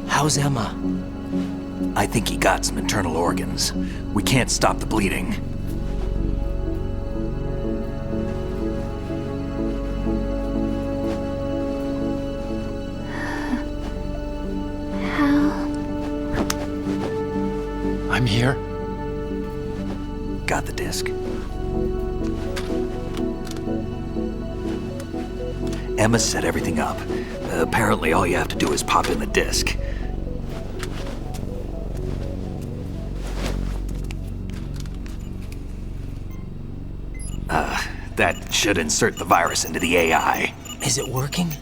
How's Emma? I think he got some internal organs. We can't stop the bleeding. I'm here. Got the disc. Emma set everything up. Apparently all you have to do is pop in the disc. That should insert the virus into the AI. Is it working?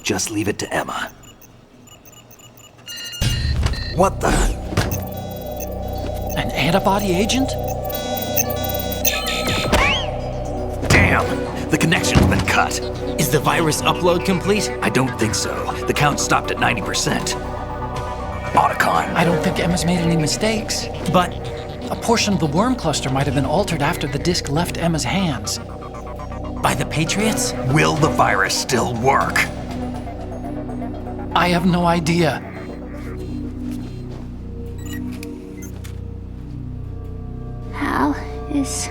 Just leave it to Emma. What the? An antibody agent? Damn! The connection's been cut. Is the virus upload complete? I don't think so. The count stopped at 90%. Otacon. I don't think Emma's made any mistakes. But A portion of the worm cluster might have been altered after the disc left Emma's hands. by the Patriots? Will the virus still work? I have no idea. Hal, is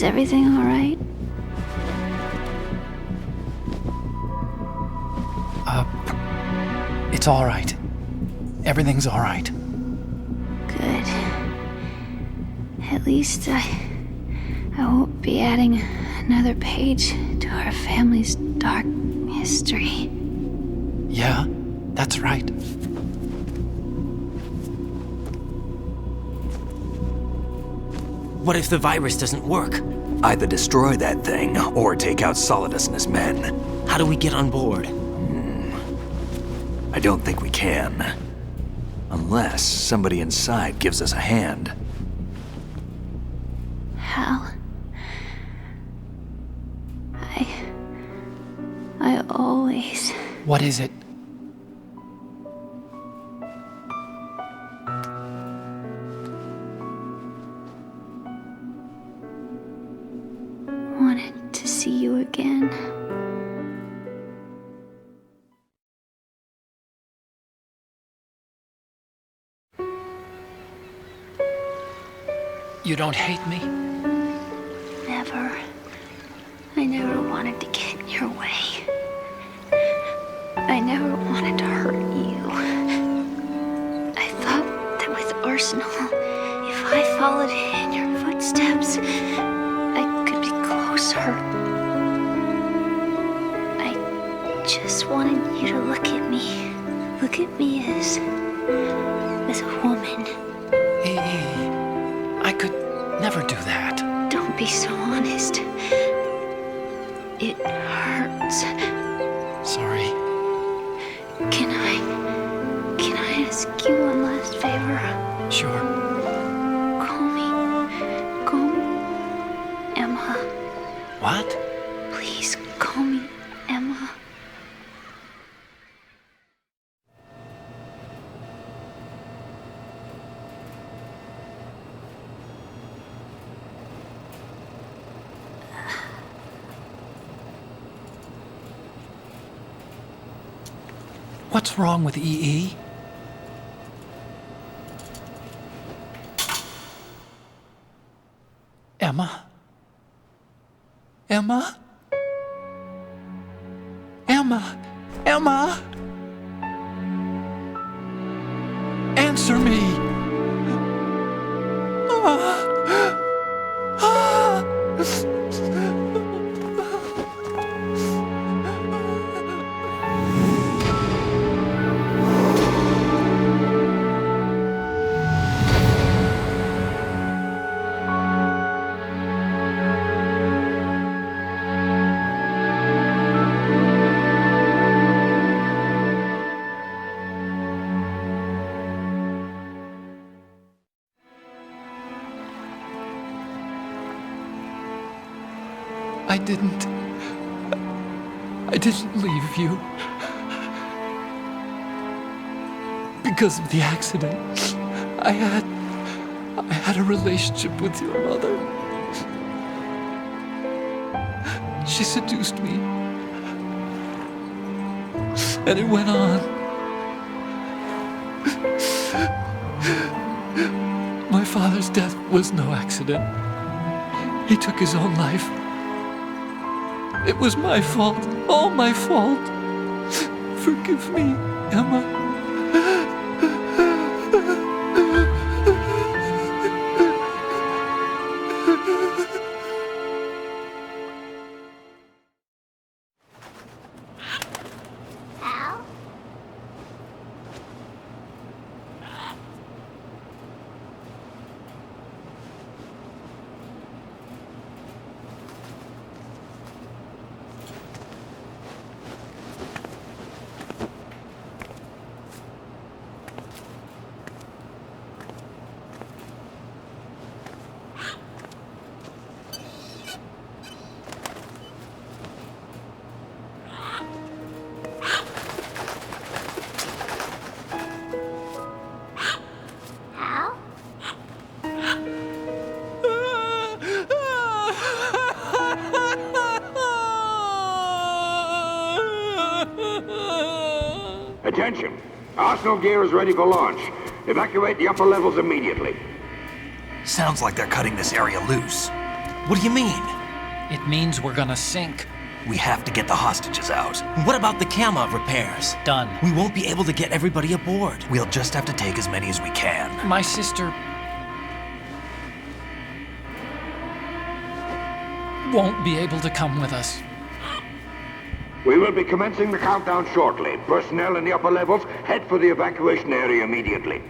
everything all right? It's all right. Everything's all right. Good. At least I won't be adding another page to our family's dark history. Yeah, that's right. What if the virus doesn't work? Either destroy that thing, or take out Solidus and his men. How do we get on board? I don't think we can. Unless somebody inside gives us a hand. Hal, I always... What is it? wanted to see you again. You don't hate me? Never. I never wanted to get in your way. I never wanted to hurt you. I thought that with Arsenal, if I followed in your footsteps, I could be closer. I just wanted you to look at me. Look at me as a woman. I could never do that. Don't be so honest. It hurts. Sorry. Can I ask you one last favor? Sure. Call me Emma. What? Please call me Emma. What's wrong with EE? Emma? Emma? Emma? Emma? Answer me! I didn't leave you. Because of the accident, I had a relationship with your mother. She seduced me. And it went on. My father's death was no accident. He took his own life. It was my fault, all my fault. Forgive me, Emma. Attention! Arsenal gear is ready for launch. Evacuate the upper levels immediately. Sounds like they're cutting this area loose. What do you mean? It means we're gonna sink. We have to get the hostages out. What about the camera repairs? Done. We won't be able to get everybody aboard. We'll just have to take as many as we can. My sister won't be able to come with us. We will be commencing the countdown shortly. Personnel in the upper levels, head for the evacuation area immediately.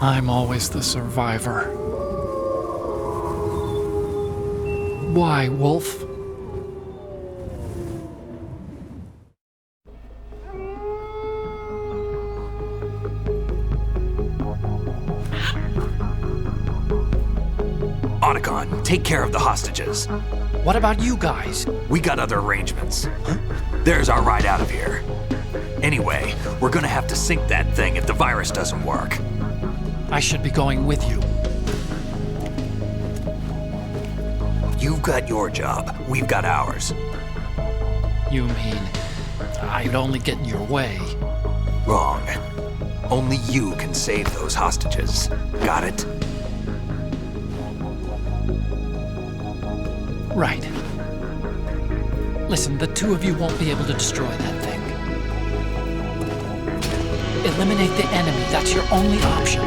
I'm always the survivor. Why, Wolf? Otacon, take care of the hostages. What about you guys? We got other arrangements. There's our ride out of here. Anyway, we're gonna have to sink that thing if the virus doesn't work. I should be going with you. You've got your job, we've got ours. You mean I'd only get in your way? Wrong. Only you can save those hostages. Got it? Right. Listen, the two of you won't be able to destroy that thing. Eliminate the enemy. That's your only option.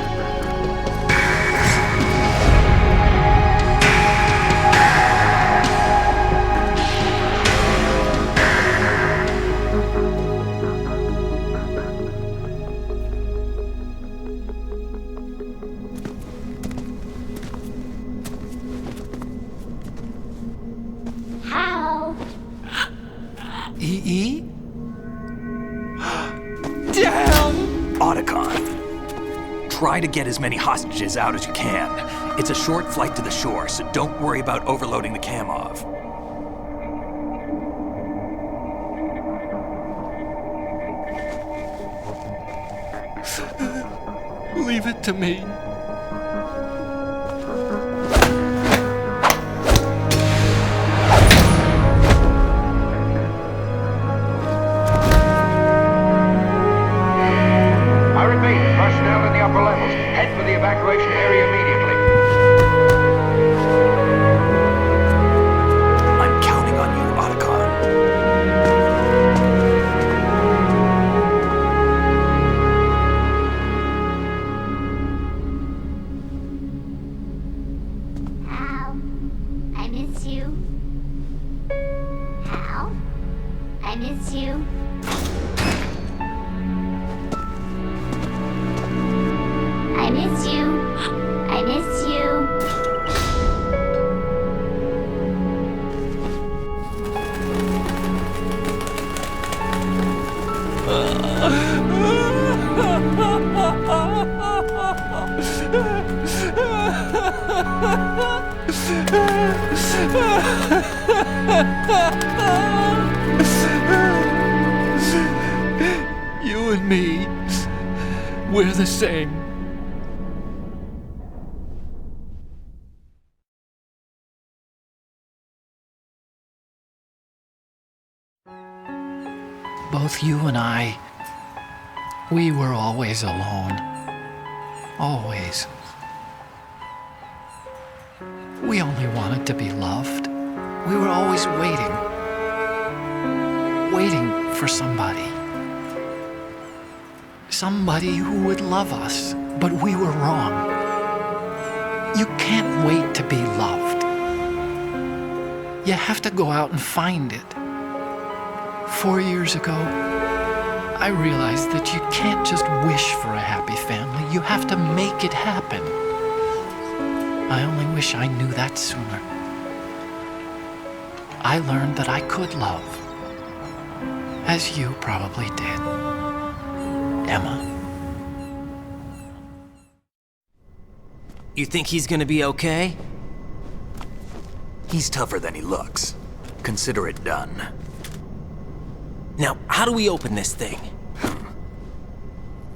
How? EE? Damn! Otacon. Try to get as many hostages out as you can. It's a short flight to the shore, so don't worry about overloading the Kamov. Leave it to me. I repeat, personnel in the upper levels, head for the evacuation area immediately. I'm counting on you, Otacon. Hal, I miss you. Hal, I miss you. I miss you. I miss you. You and me, we're the same. Both you and I, we were always alone. Always. We only wanted to be loved. We were always waiting. Waiting for somebody. Somebody who would love us, but we were wrong. You can't wait to be loved. You have to go out and find it. 4 years ago, I realized that you can't just wish for a happy family. You have to make it happen. I only wish I knew that sooner. I learned that I could love, as you probably did, Emma. You think he's gonna be okay? He's tougher than he looks. Consider it done. Now, how do we open this thing?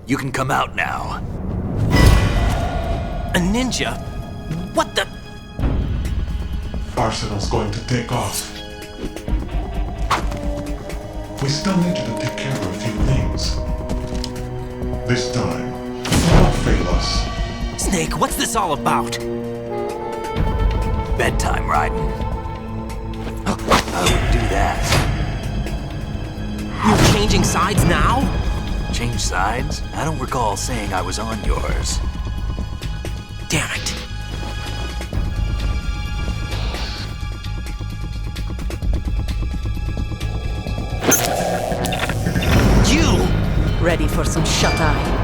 You can come out now. A ninja? What the? Arsenal's going to take off. We still need you to take care of a few things. This time, don't fail us. Snake, what's this all about? Bedtime, Raiden. I wouldn't do that. You're changing sides now? Change sides? I don't recall saying I was on yours. Damn it. You! Ready for some shut-eye?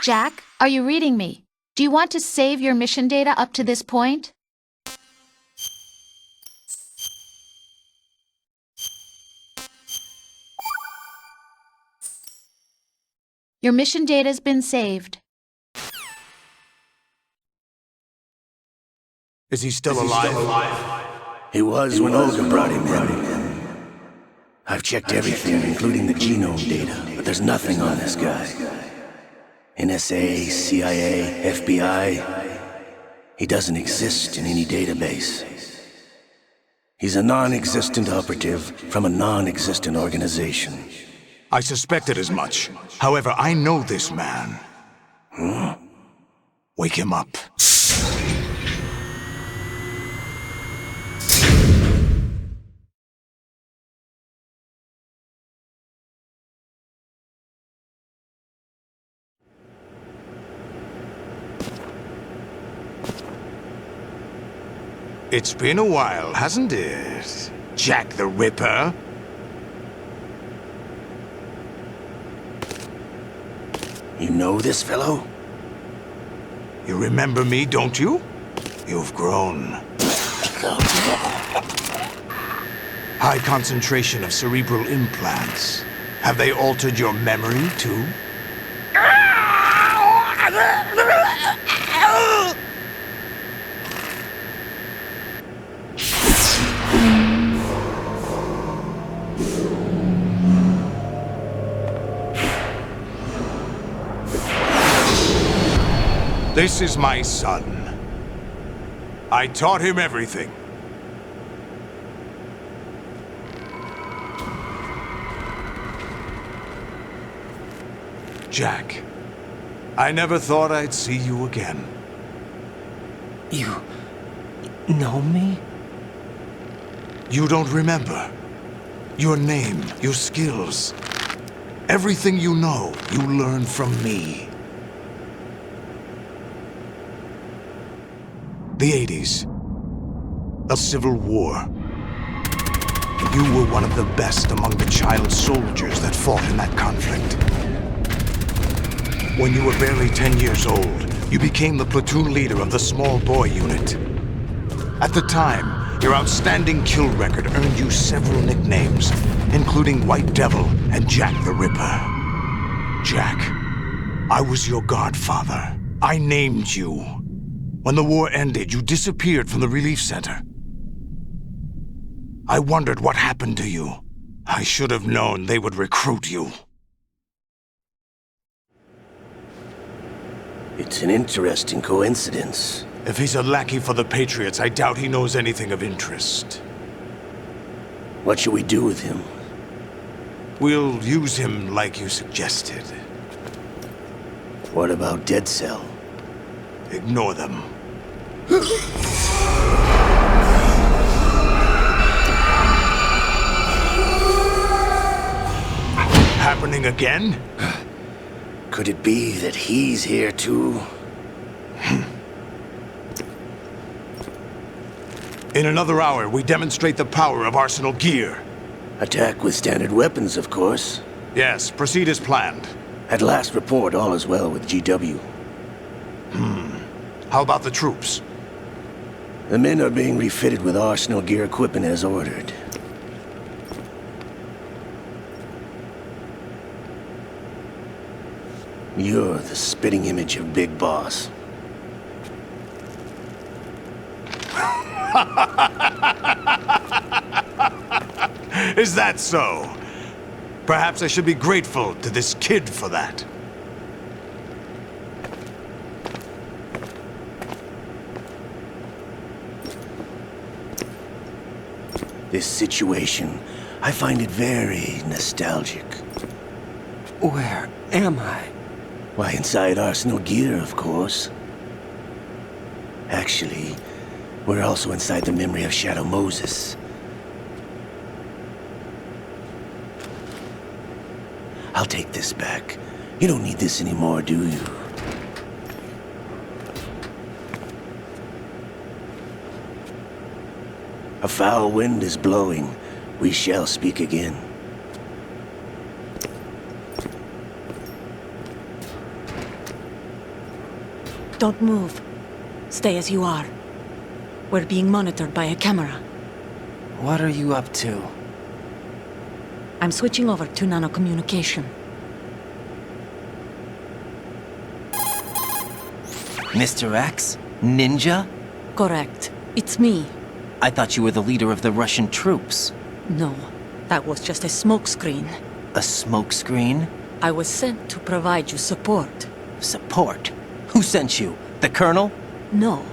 Jack, are you reading me? Do you want to save your mission data up to this point? Your mission data's been saved. Is he still alive? He was when Olga brought him in. I've checked everything, including the genome data, but there's nothing on this guy. NSA, CIA, FBI. He doesn't exist in any database. He's a non-existent operative from a non-existent organization. I suspected as much. However, I know this man. Wake him up. It's been a while, hasn't it? Jack the Ripper? You know this fellow? You remember me, don't you? You've grown. High concentration of cerebral implants. Have they altered your memory, too? This is my son. I taught him everything. Jack, I never thought I'd see you again. You know me? You don't remember. Your name, your skills. Everything you know, you learned from me. The 80s. The Civil War. You were one of the best among the child soldiers that fought in that conflict. When you were barely 10 years old, you became the platoon leader of the small boy unit. At the time, your outstanding kill record earned you several nicknames, including White Devil and Jack the Ripper. Jack, I was your godfather. I named you. When the war ended, you disappeared from the relief center. I wondered what happened to you. I should have known they would recruit you. It's an interesting coincidence. If he's a lackey for the Patriots, I doubt he knows anything of interest. What should we do with him? We'll use him like you suggested. What about Dead Cell? Ignore them. Happening again? Could it be that he's here too? In another hour, we demonstrate the power of Arsenal gear. Attack with standard weapons, of course. Yes, proceed as planned. At last report, all is well with GW. How about the troops? The men are being refitted with Arsenal gear equipment as ordered. You're the spitting image of Big Boss. Is that so? Perhaps I should be grateful to this kid for that. This situation, I find it very nostalgic. Where am I? Why, inside Arsenal gear, of course. Actually, we're also inside the memory of Shadow Moses. I'll take this back. You don't need this anymore, do you? A foul wind is blowing. We shall speak again. Don't move. Stay as you are. We're being monitored by a camera. What are you up to? I'm switching over to nanocommunication. Mr. X? Ninja? Correct. It's me. I thought you were the leader of the Russian troops. No, that was just a smokescreen. A smokescreen? I was sent to provide you support. Support? Who sent you? The Colonel? No,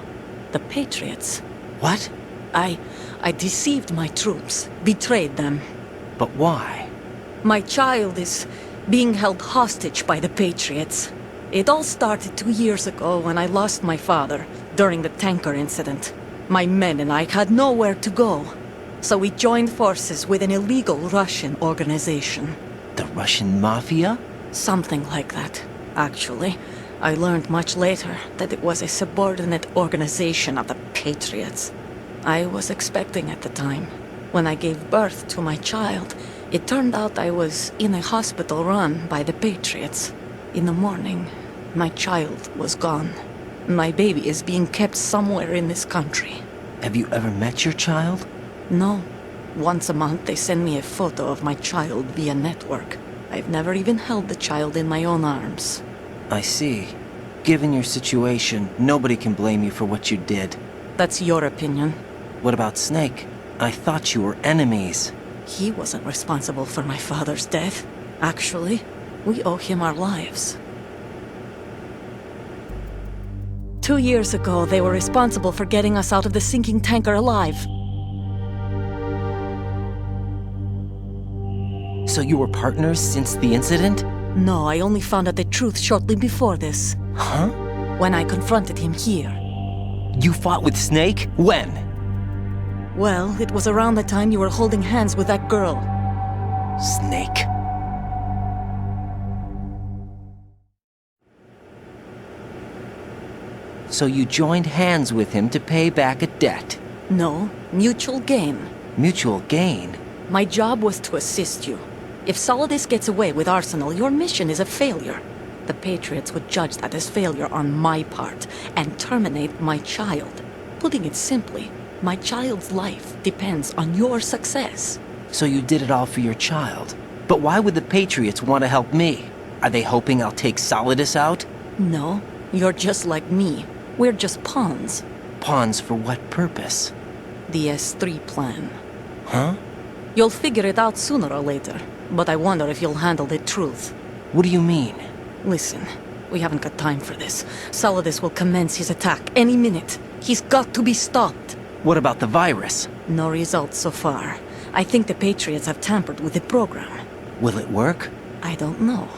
the Patriots. What? I deceived my troops, betrayed them. But why? My child is being held hostage by the Patriots. It all started 2 years ago when I lost my father during the tanker incident. My men and I had nowhere to go, so we joined forces with an illegal Russian organization. The Russian Mafia? Something like that, actually. I learned much later that it was a subordinate organization of the Patriots. I was expecting at the time. When I gave birth to my child, it turned out I was in a hospital run by the Patriots. In the morning, my child was gone. My baby is being kept somewhere in this country. Have you ever met your child? No. Once a month they send me a photo of my child via network. I've never even held the child in my own arms. I see. Given your situation, nobody can blame you for what you did. That's your opinion. What about Snake? I thought you were enemies. He wasn't responsible for my father's death. Actually, we owe him our lives. 2 years ago, they were responsible for getting us out of the sinking tanker alive. So you were partners since the incident? No, I only found out the truth shortly before this. Huh? When I confronted him here. You fought with Snake? When? Well, it was around the time you were holding hands with that girl. Snake. So you joined hands with him to pay back a debt? No, mutual gain. Mutual gain? My job was to assist you. If Solidus gets away with Arsenal, your mission is a failure. The Patriots would judge that as failure on my part and terminate my child. Putting it simply, my child's life depends on your success. So you did it all for your child. But why would the Patriots want to help me? Are they hoping I'll take Solidus out? No, you're just like me. We're just pawns. Pawns for what purpose? The S3 plan. Huh? You'll figure it out sooner or later, but I wonder if you'll handle the truth. What do you mean? Listen, we haven't got time for this. Solidus will commence his attack any minute. He's got to be stopped. What about the virus? No results so far. I think the Patriots have tampered with the program. Will it work? I don't know.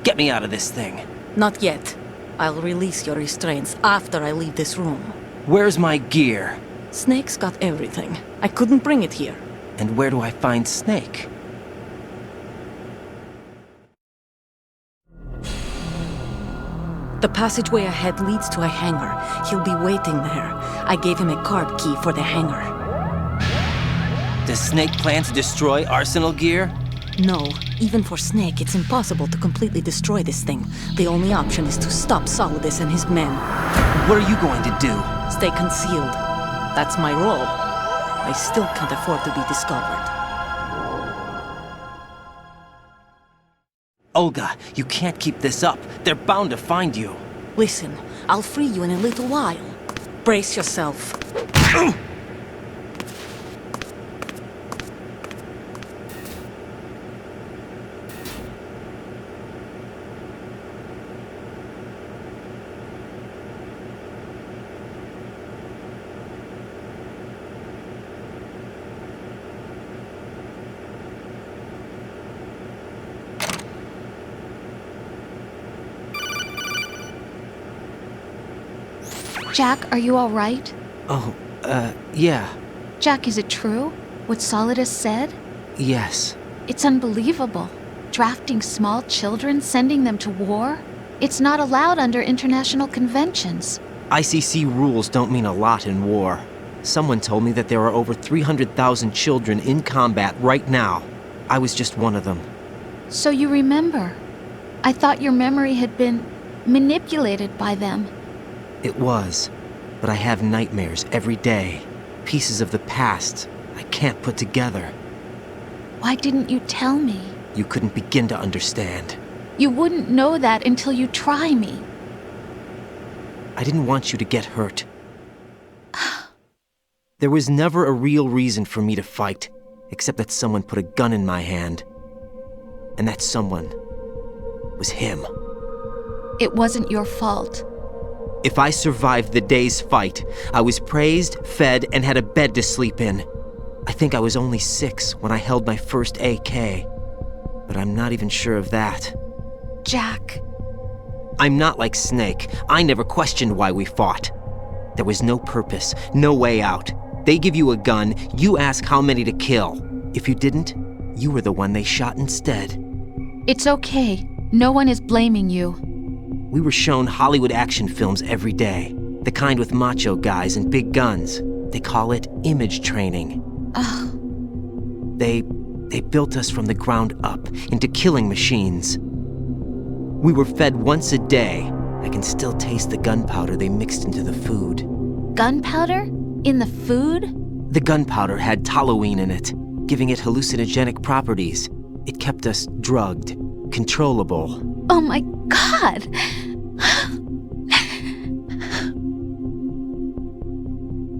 Get me out of this thing. Not yet. I'll release your restraints after I leave this room. Where's my gear? Snake's got everything. I couldn't bring it here. And where do I find Snake? The passageway ahead leads to a hangar. He'll be waiting there. I gave him a card key for the hangar. Does Snake plan to destroy Arsenal gear? No. Even for Snake, it's impossible to completely destroy this thing. The only option is to stop Solidus and his men. What are you going to do? Stay concealed. That's my role. I still can't afford to be discovered. Olga, you can't keep this up. They're bound to find you. Listen, I'll free you in a little while. Brace yourself. Jack, are you all right? Oh, yeah. Jack, is it true? What Solidus said? Yes. It's unbelievable. Drafting small children, sending them to war? It's not allowed under international conventions. ICC rules don't mean a lot in war. Someone told me that there are over 300,000 children in combat right now. I was just one of them. So you remember. I thought your memory had been manipulated by them. It was, but I have nightmares every day. Pieces of the past I can't put together. Why didn't you tell me? You couldn't begin to understand. You wouldn't know that until you try me. I didn't want you to get hurt. There was never a real reason for me to fight, except that someone put a gun in my hand. And that someone was him. It wasn't your fault. If I survived the day's fight, I was praised, fed, and had a bed to sleep in. I think I was only 6 when I held my first AK. But I'm not even sure of that. Jack. I'm not like Snake. I never questioned why we fought. There was no purpose, no way out. They give you a gun, you ask how many to kill. If you didn't, you were the one they shot instead. It's okay. No one is blaming you. We were shown Hollywood action films every day. The kind with macho guys and big guns. They call it image training. They built us from the ground up into killing machines. We were fed once a day. I can still taste the gunpowder they mixed into the food. Gunpowder? In the food? The gunpowder had toluene in it, giving it hallucinogenic properties. It kept us drugged, controllable. Oh my God!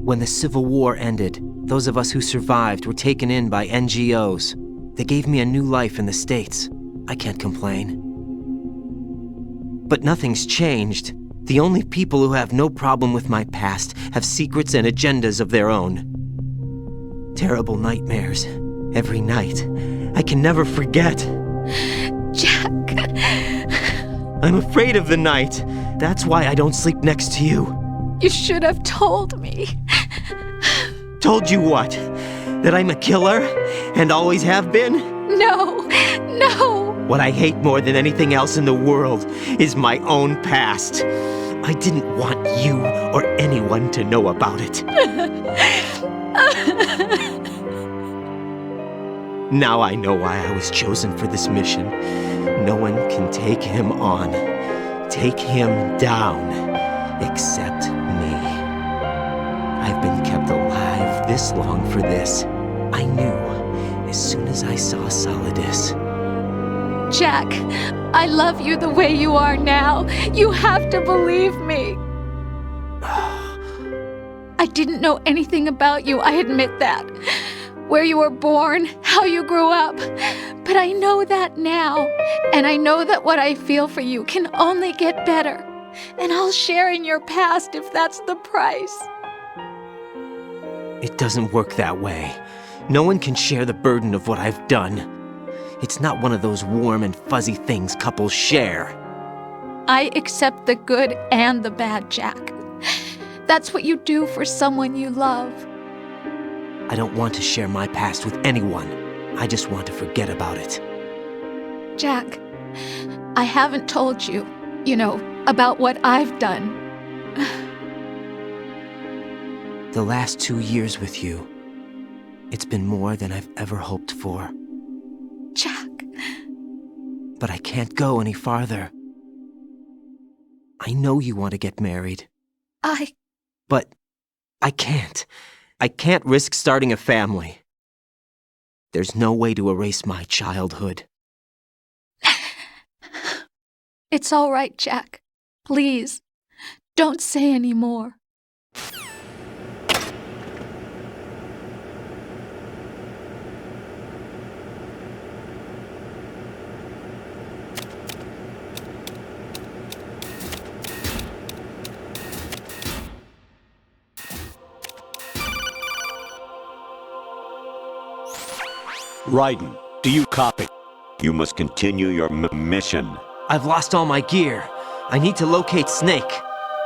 When the Civil War ended, those of us who survived were taken in by NGOs. They gave me a new life in the States. I can't complain. But nothing's changed. The only people who have no problem with my past have secrets and agendas of their own. Terrible nightmares. Every night. I can never forget. Jack. I'm afraid of the night. That's why I don't sleep next to you. You should have told me. Told you what? That I'm a killer? And always have been? No. What I hate more than anything else in the world is my own past. I didn't want you or anyone to know about it. Now I know why I was chosen for this mission. No one can take him on, take him down, except me. I've been kept alive this long for this. I knew as soon as I saw Solidus. Jack, I love you the way you are now. You have to believe me. I didn't know anything about you, I admit that. Where you were born, how you grew up. But I know that now. And I know that what I feel for you can only get better. And I'll share in your past if that's the price. It doesn't work that way. No one can share the burden of what I've done. It's not one of those warm and fuzzy things couples share. I accept the good and the bad, Jack. That's what you do for someone you love. I don't want to share my past with anyone. I just want to forget about it. Jack, I haven't told you, about what I've done. The last 2 years with you, it's been more than I've ever hoped for. Jack. But I can't go any farther. I know you want to get married. But I can't. I can't risk starting a family. There's no way to erase my childhood. It's all right, Jack. Please, don't say any more. Raiden, do you copy? You must continue your mission. I've lost all my gear. I need to locate Snake.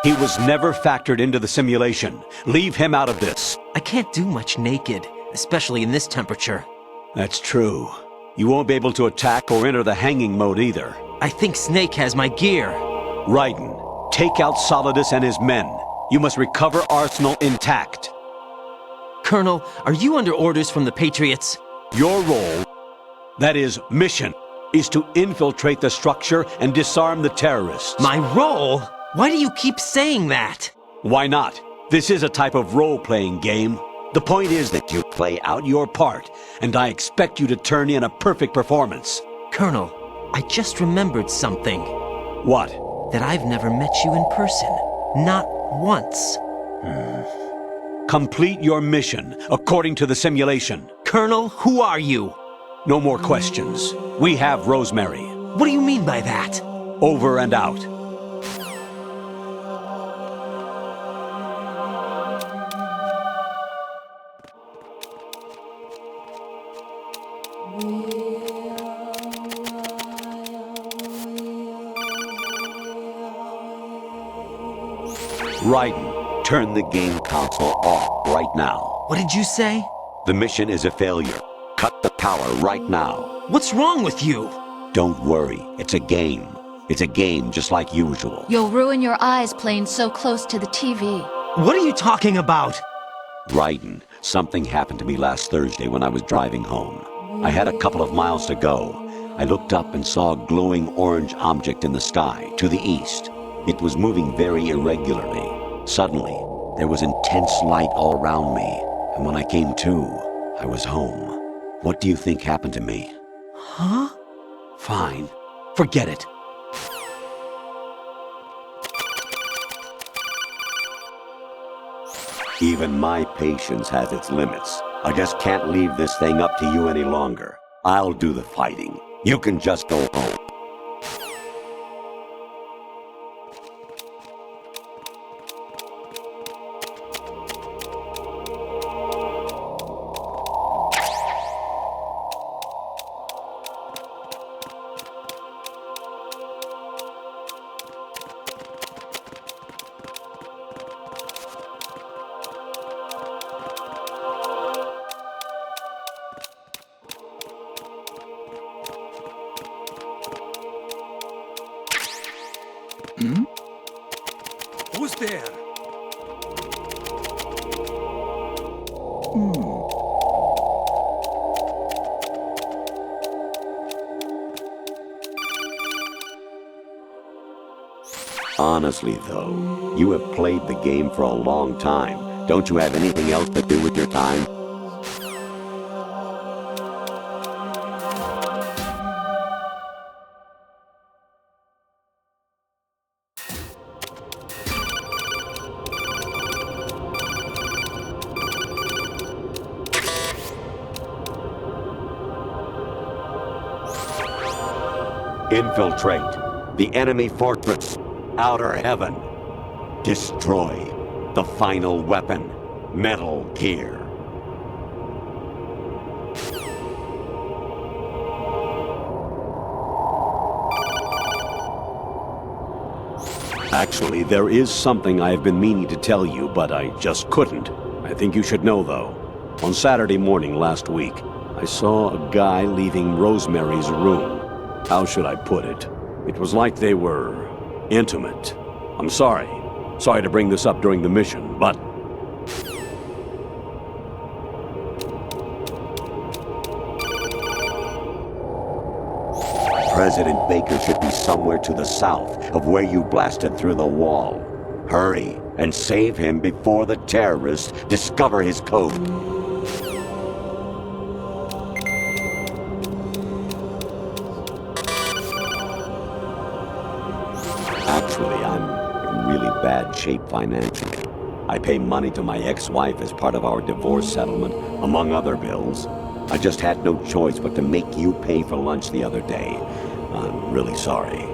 He was never factored into the simulation. Leave him out of this. I can't do much naked, especially in this temperature. That's true. You won't be able to attack or enter the hanging mode either. I think Snake has my gear. Raiden, take out Solidus and his men. You must recover Arsenal intact. Colonel, are you under orders from the Patriots? Your role, that is, mission, is to infiltrate the structure and disarm the terrorists. My role? Why do you keep saying that? Why not? This is a type of role-playing game. The point is that you play out your part, and I expect you to turn in a perfect performance. Colonel, I just remembered something. What? That I've never met you in person. Not once. Complete your mission, according to the simulation. Colonel, who are you? No more questions. We have Rosemary. What do you mean by that? Over and out. Raiden, turn the game console off right now. What did you say? The mission is a failure. Cut the power right now. What's wrong with you? Don't worry, it's a game. It's a game just like usual. You'll ruin your eyes playing so close to the TV. What are you talking about? Raiden, something happened to me last Thursday when I was driving home. I had a couple of miles to go. I looked up and saw a glowing orange object in the sky, to the east. It was moving very irregularly. Suddenly, there was intense light all around me, and when I came to, I was home. What do you think happened to me? Huh? Fine. Forget it. Even my patience has its limits. I just can't leave this thing up to you any longer. I'll do the fighting. You can just go home. Who's there? Honestly, though, you have played the game for a long time. Don't you have anything else to do with your time? Infiltrate the enemy fortress, Outer Heaven. Destroy the final weapon, Metal Gear. Actually, there is something I have been meaning to tell you, but I just couldn't. I think you should know, though. On Saturday morning last week, I saw a guy leaving Rosemary's room. How should I put it? It was like they were intimate. I'm sorry. Sorry to bring this up during the mission, but... President Baker should be somewhere to the south of where you blasted through the wall. Hurry and save him before the terrorists discover his code. Actually, I'm in really bad shape financially. I pay money to my ex-wife as part of our divorce settlement, among other bills. I just had no choice but to make you pay for lunch the other day. I'm really sorry.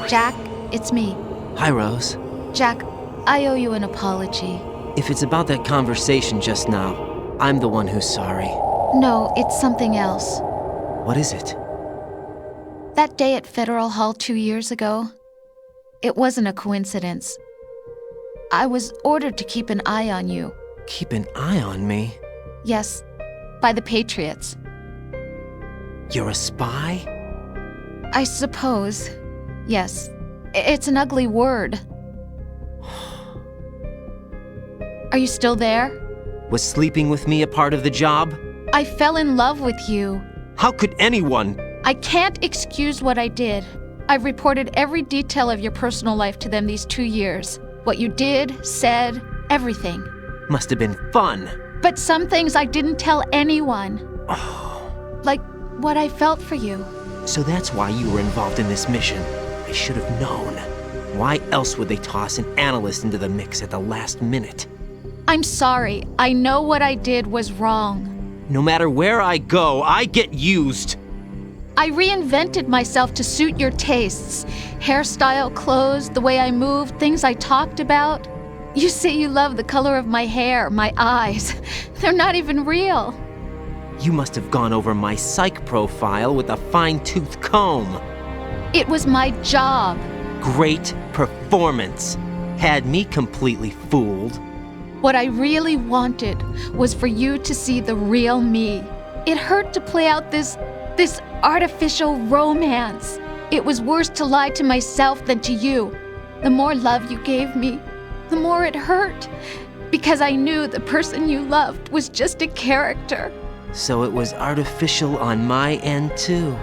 Jack, it's me. Hi, Rose. Jack, I owe you an apology. If it's about that conversation just now, I'm the one who's sorry. No, it's something else. What is it? That day at Federal Hall 2 years ago, it wasn't a coincidence. I was ordered to keep an eye on you. Keep an eye on me? Yes, by the Patriots. You're a spy? I suppose. Yes. It's an ugly word. Are you still there? Was sleeping with me a part of the job? I fell in love with you. How could anyone? I can't excuse what I did. I've reported every detail of your personal life to them these 2 years. What you did, said, everything. Must have been fun. But some things I didn't tell anyone. Like what I felt for you. So that's why you were involved in this mission. I should have known. Why else would they toss an analyst into the mix at the last minute? I'm sorry. I know what I did was wrong. No matter where I go, I get used. I reinvented myself to suit your tastes. Hairstyle, clothes, the way I moved, things I talked about. You say you love the color of my hair, my eyes. They're not even real. You must have gone over my psych profile with a fine-tooth comb. It was my job. Great performance. Had me completely fooled. What I really wanted was for you to see the real me. It hurt to play out this artificial romance. It was worse to lie to myself than to you. The more love you gave me, the more it hurt. Because I knew the person you loved was just a character. So it was artificial on my end too.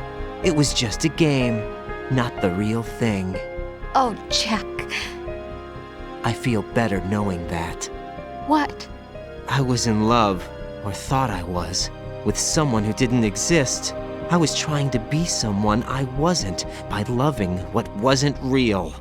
It was just a game, not the real thing. Oh, Jack. I feel better knowing that. What? I was in love, or thought I was, with someone who didn't exist. I was trying to be someone I wasn't by loving what wasn't real.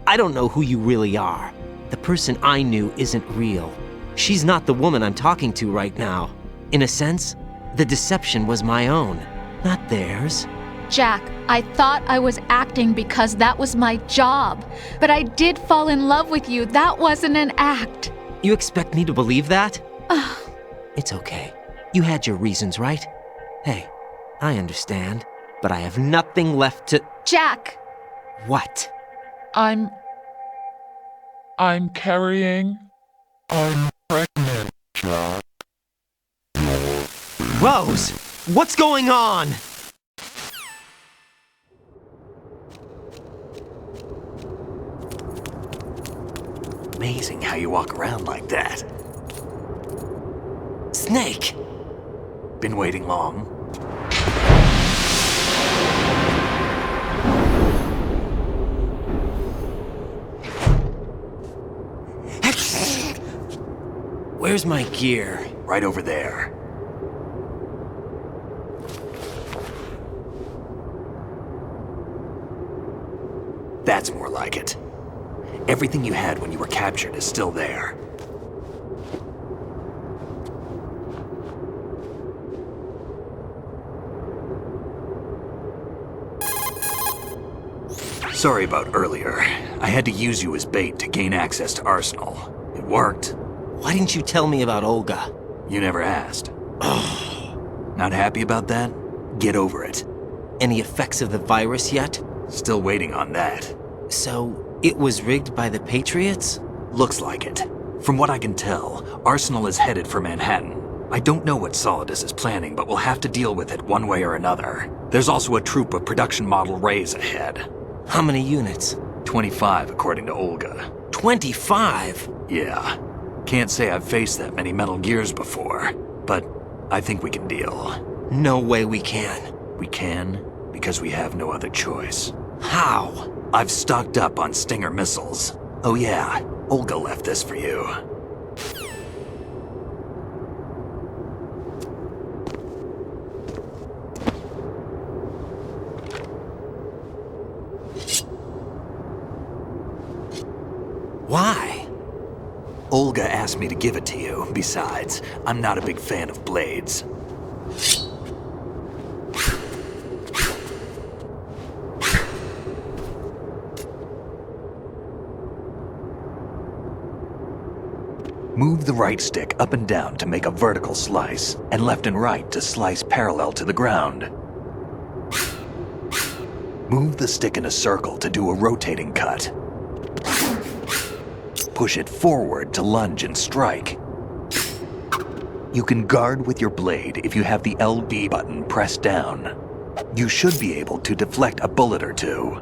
I don't know who you really are. The person I knew isn't real. She's not the woman I'm talking to right now. In a sense, the deception was my own, not theirs. Jack, I thought I was acting because that was my job. But I did fall in love with you. That wasn't an act. You expect me to believe that? It's okay. You had your reasons, right? Hey, I understand, but I have nothing left to... Jack! What? I'm carrying... I'm pregnant, Jack. Rose! What's going on? Amazing how you walk around like that. Snake! Been waiting long? Where's my gear? Right over there. That's more like it. Everything you had when you were captured is still there. Sorry about earlier. I had to use you as bait to gain access to Arsenal. It worked. Why didn't you tell me about Olga? You never asked. Not happy about that? Get over it. Any effects of the virus yet? Still waiting on that. So, it was rigged by the Patriots? Looks like it. From what I can tell, Arsenal is headed for Manhattan. I don't know what Solidus is planning, but we'll have to deal with it one way or another. There's also a troop of production model Rays ahead. How many units? 25, according to Olga. 25? Yeah. Can't say I've faced that many Metal Gears before, but I think we can deal. No way we can. We can, because we have no other choice. How? I've stocked up on Stinger missiles. Oh yeah, Olga left this for you. Why? Olga asked me to give it to you. Besides, I'm not a big fan of blades. Move the right stick up and down to make a vertical slice, and left and right to slice parallel to the ground. Move the stick in a circle to do a rotating cut. Push it forward to lunge and strike. You can guard with your blade if you have the LB button pressed down. You should be able to deflect a bullet or two.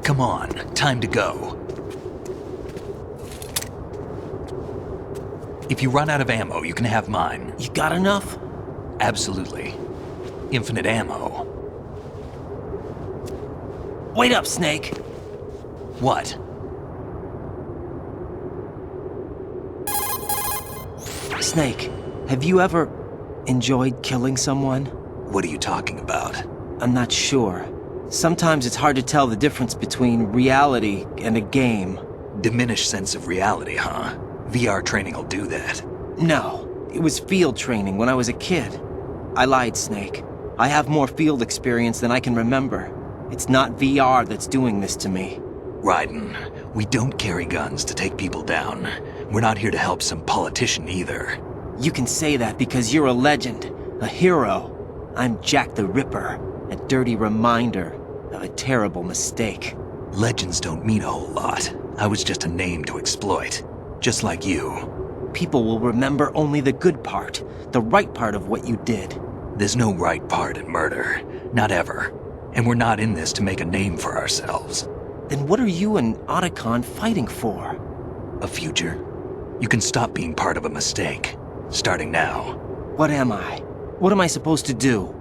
Come on, time to go. If you run out of ammo, you can have mine. You got enough? Absolutely. Infinite ammo. Wait up, Snake. What? Snake, have you ever enjoyed killing someone? What are you talking about? I'm not sure. Sometimes it's hard to tell the difference between reality and a game. Diminished sense of reality, huh? VR training will do that. No, it was field training when I was a kid. I lied, Snake. I have more field experience than I can remember. It's not VR that's doing this to me. Raiden, we don't carry guns to take people down. We're not here to help some politician either. You can say that because you're a legend, a hero. I'm Jack the Ripper, a dirty reminder of a terrible mistake. Legends don't mean a whole lot. I was just a name to exploit. Just like you. People will remember only the good part, the right part of what you did. There's no right part in murder. Not ever. And we're not in this to make a name for ourselves. Then what are you and Otacon fighting for? A future. You can stop being part of a mistake. Starting now. What am I? What am I supposed to do?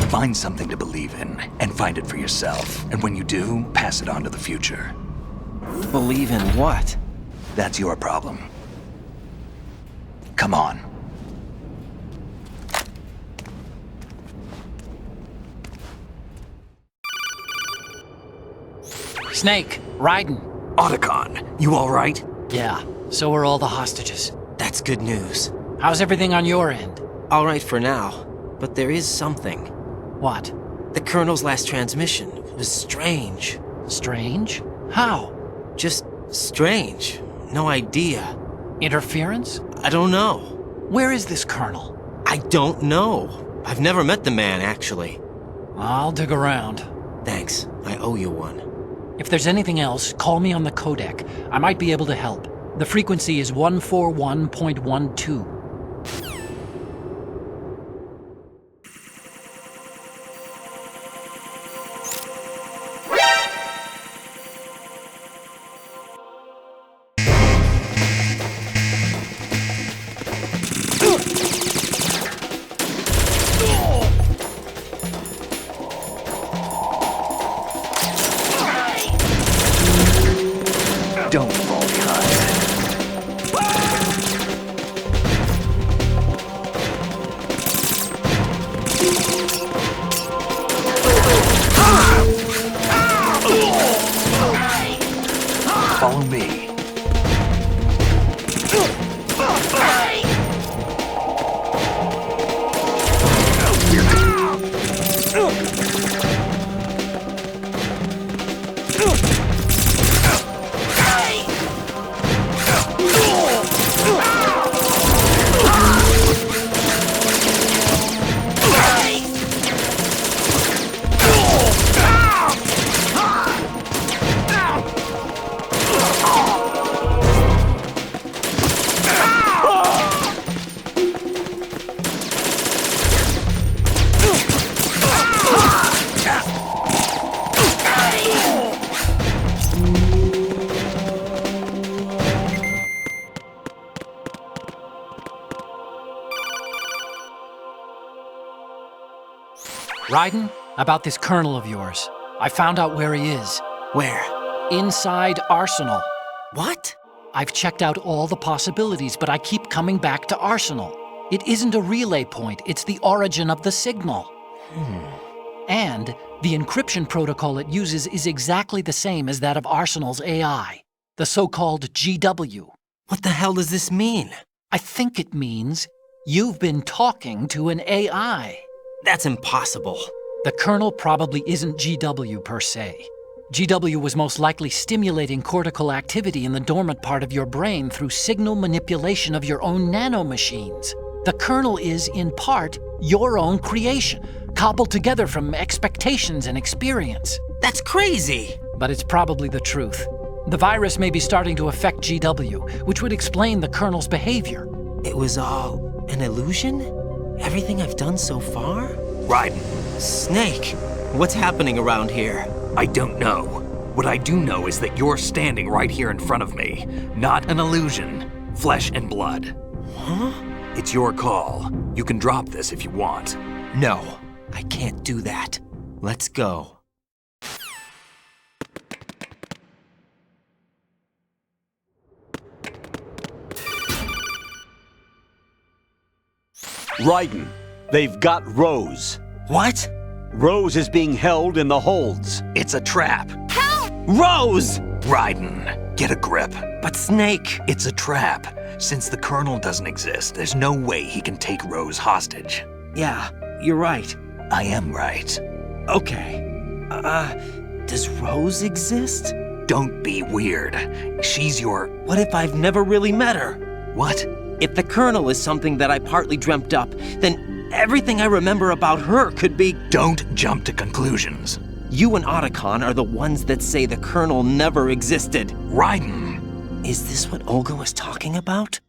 Find something to believe in, and find it for yourself. And when you do, pass it on to the future. Believe in what? That's your problem. Come on. Snake, Raiden. Otacon, you all right? Yeah, so are all the hostages. That's good news. How's everything on your end? All right for now, but there is something. What? The Colonel's last transmission was strange. Strange? How? Just strange. No idea. Interference? I don't know. Where is this Colonel? I don't know. I've never met the man, actually. I'll dig around. Thanks. I owe you one. If there's anything else, call me on the codec. I might be able to help. The frequency is 141.12. Don't fall behind. Follow me. Raiden, about this colonel of yours. I found out where he is. Where? Inside Arsenal. What? I've checked out all the possibilities, but I keep coming back to Arsenal. It isn't a relay point, it's the origin of the signal. And the encryption protocol it uses is exactly the same as that of Arsenal's AI, the so-called GW. What the hell does this mean? I think it means you've been talking to an AI. That's impossible. The kernel probably isn't GW per se. GW was most likely stimulating cortical activity in the dormant part of your brain through signal manipulation of your own nanomachines. The kernel is, in part, your own creation, cobbled together from expectations and experience. That's crazy! But it's probably the truth. The virus may be starting to affect GW, which would explain the kernel's behavior. It was all an illusion? Everything I've done so far? Raiden. Snake, what's happening around here? I don't know. What I do know is that you're standing right here in front of me. Not an illusion. Flesh and blood. Huh? It's your call. You can drop this if you want. No, I can't do that. Let's go. Raiden, they've got Rose. What? Rose is being held in the holds. It's a trap. Help! Rose! Raiden, get a grip. But Snake... It's a trap. Since the Colonel doesn't exist, there's no way he can take Rose hostage. Yeah, you're right. I am right. Okay. Does Rose exist? Don't be weird. She's your... What if I've never really met her? What? If the Colonel is something that I partly dreamt up, then everything I remember about her could be... Don't jump to conclusions. You and Otacon are the ones that say the Colonel never existed. Raiden! Is this what Olga was talking about?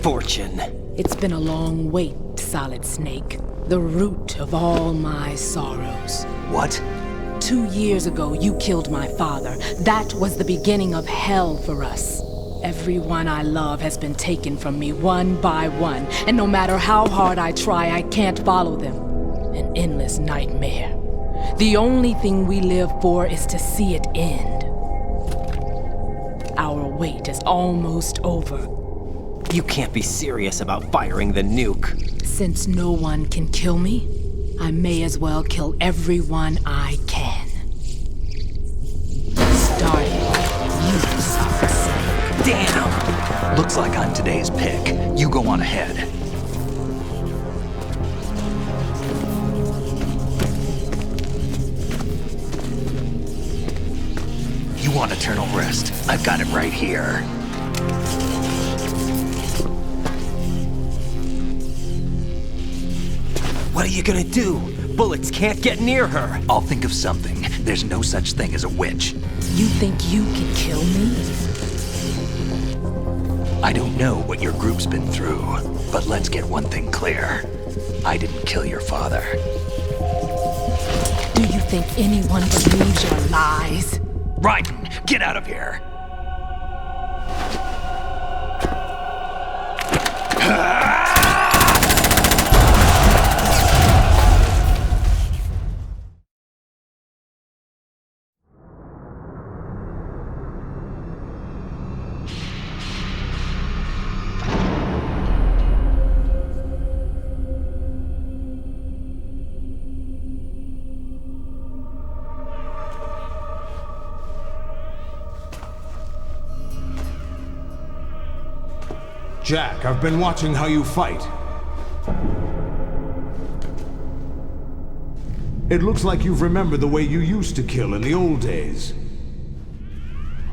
fortune. It's been a long wait, Solid Snake. The root of all my sorrows. What? 2 years ago, you killed my father. That was the beginning of hell for us. Everyone I love has been taken from me one by one, and no matter how hard I try, I can't follow them. An endless nightmare. The only thing we live for is to see it end. Our wait is almost over. You can't be serious about firing the nuke. Since no one can kill me, I may as well kill everyone I can. Starting with you, Solid Snake. Damn! Looks like I'm today's pick. You go on ahead. You want eternal rest? I've got it right here. What are you gonna do? Bullets can't get near her. I'll think of something. There's no such thing as a witch. You think you can kill me? I don't know what your group's been through, but let's get one thing clear. I didn't kill your father. Do you think anyone believes your lies? Raiden, get out of here! Jack, I've been watching how you fight. It looks like you've remembered the way you used to kill in the old days.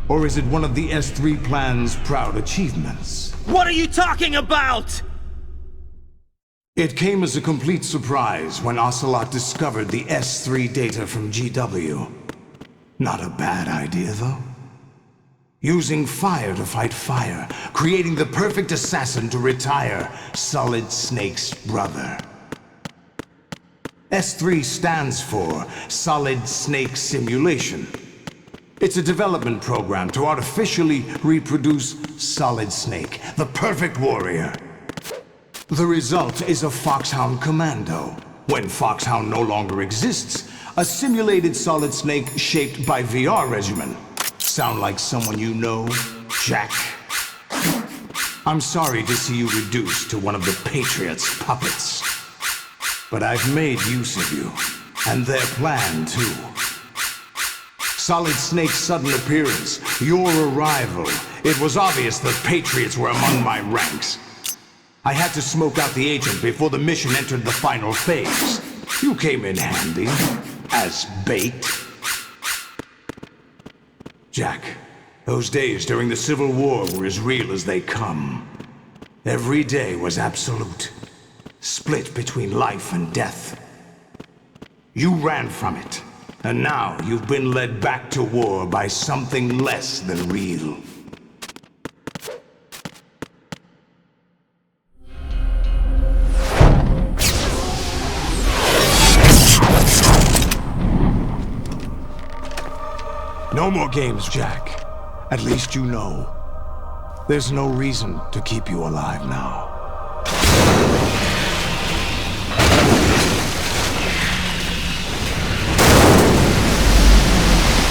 Or is it one of the S3 plan's proud achievements? What are you talking about? It came as a complete surprise when Ocelot discovered the S3 data from GW. Not a bad idea, though. Using fire to fight fire, creating the perfect assassin to retire Solid Snake's brother. S3 stands for Solid Snake Simulation. It's a development program to artificially reproduce Solid Snake, the perfect warrior. The result is a Foxhound Commando. When Foxhound no longer exists, a simulated Solid Snake shaped by VR regimen. Sound like someone you know, Jack? I'm sorry to see you reduced to one of the Patriots' puppets. But I've made use of you, and their plan too. Solid Snake's sudden appearance, your arrival, it was obvious the Patriots were among my ranks. I had to smoke out the agent before the mission entered the final phase. You came in handy, as bait. Jack, those days during the Civil War were as real as they come. Every day was absolute, split between life and death. You ran from it, and now you've been led back to war by something less than real. No more games, Jack. At least you know. There's no reason to keep you alive now.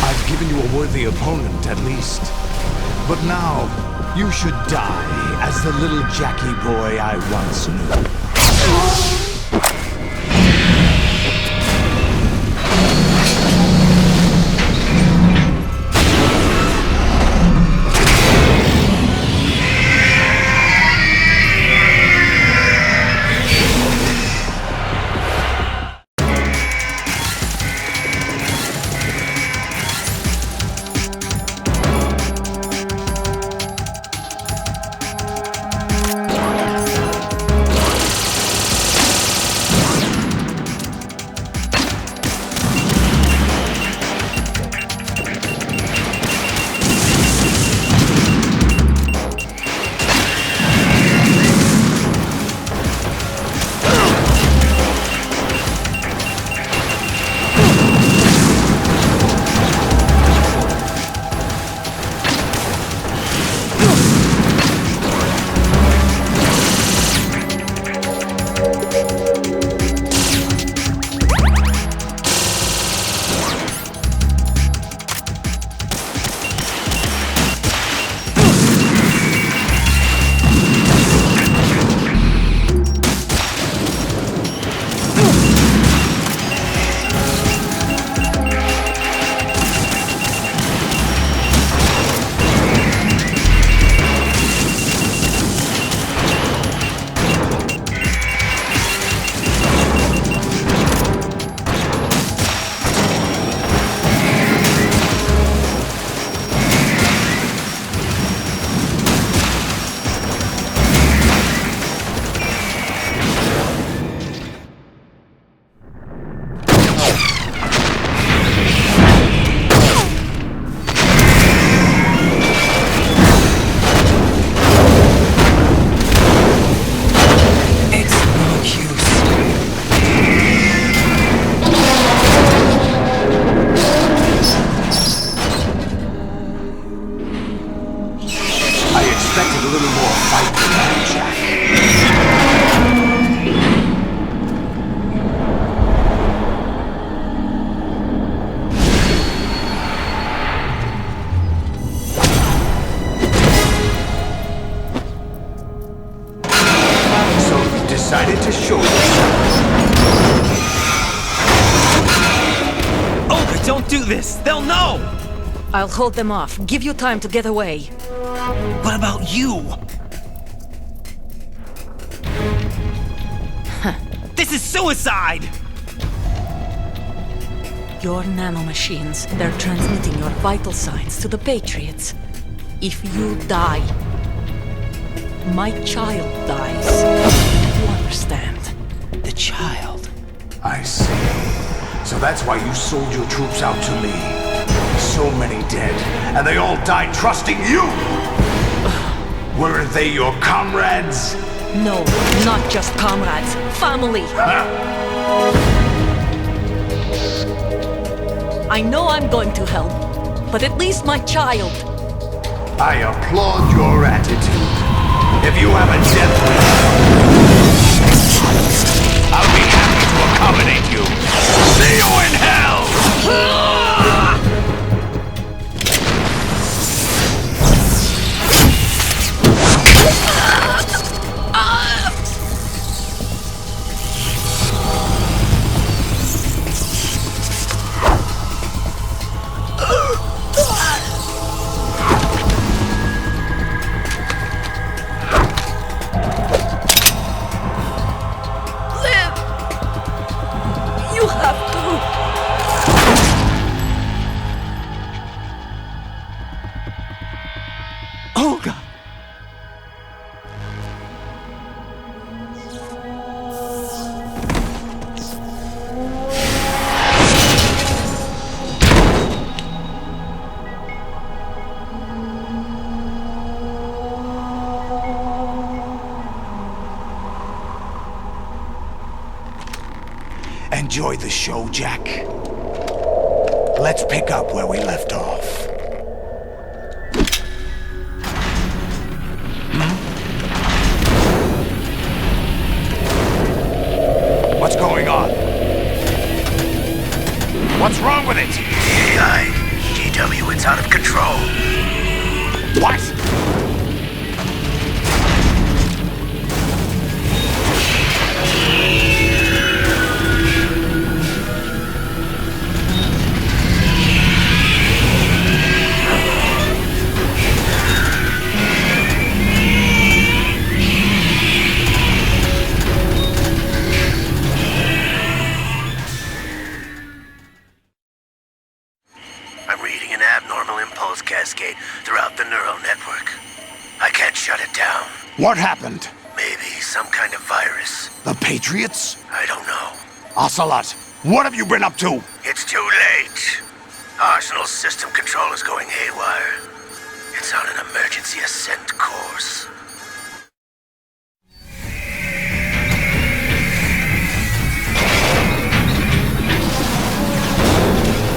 I've given you a worthy opponent, at least. But now, you should die as the little Jackie boy I once knew. decided to show you. Olga, don't do this! They'll know! I'll hold them off. Give you time to get away. What about you? This is suicide! Your nanomachines, they're transmitting your vital signs to the Patriots. If you die, my child dies. You understand? The child. I see. So that's why you sold your troops out to me. So many dead, and they all died trusting you! Weren't they your comrades? No, not just comrades. Family! I know I'm going to help, but at least my child. I applaud your attitude. If you have a death wish, I'll be happy to accommodate you. See you in hell! Enjoy the show, Jack. Let's pick up where we left off. What's going on? What's wrong with it? GW, it's out of control. What? Throughout the neural network. I can't shut it down. What happened? Maybe some kind of virus. The Patriots? I don't know. Ocelot, what have you been up to? It's too late. Arsenal's system control is going haywire. It's on an emergency ascent course.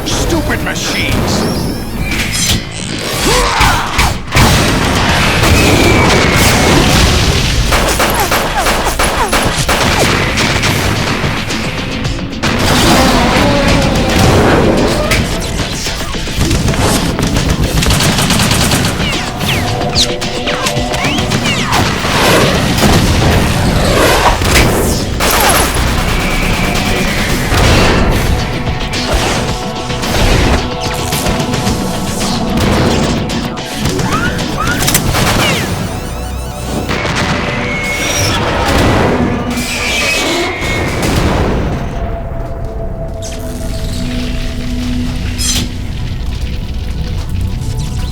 Stupid machines!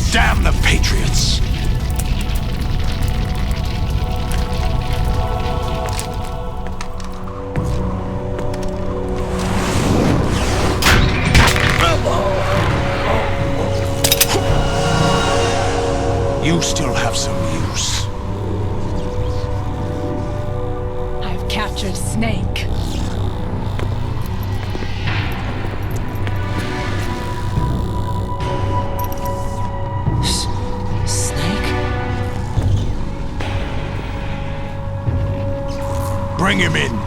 Damn the Patriots! You still have some use. I've captured Snake. Bring him in.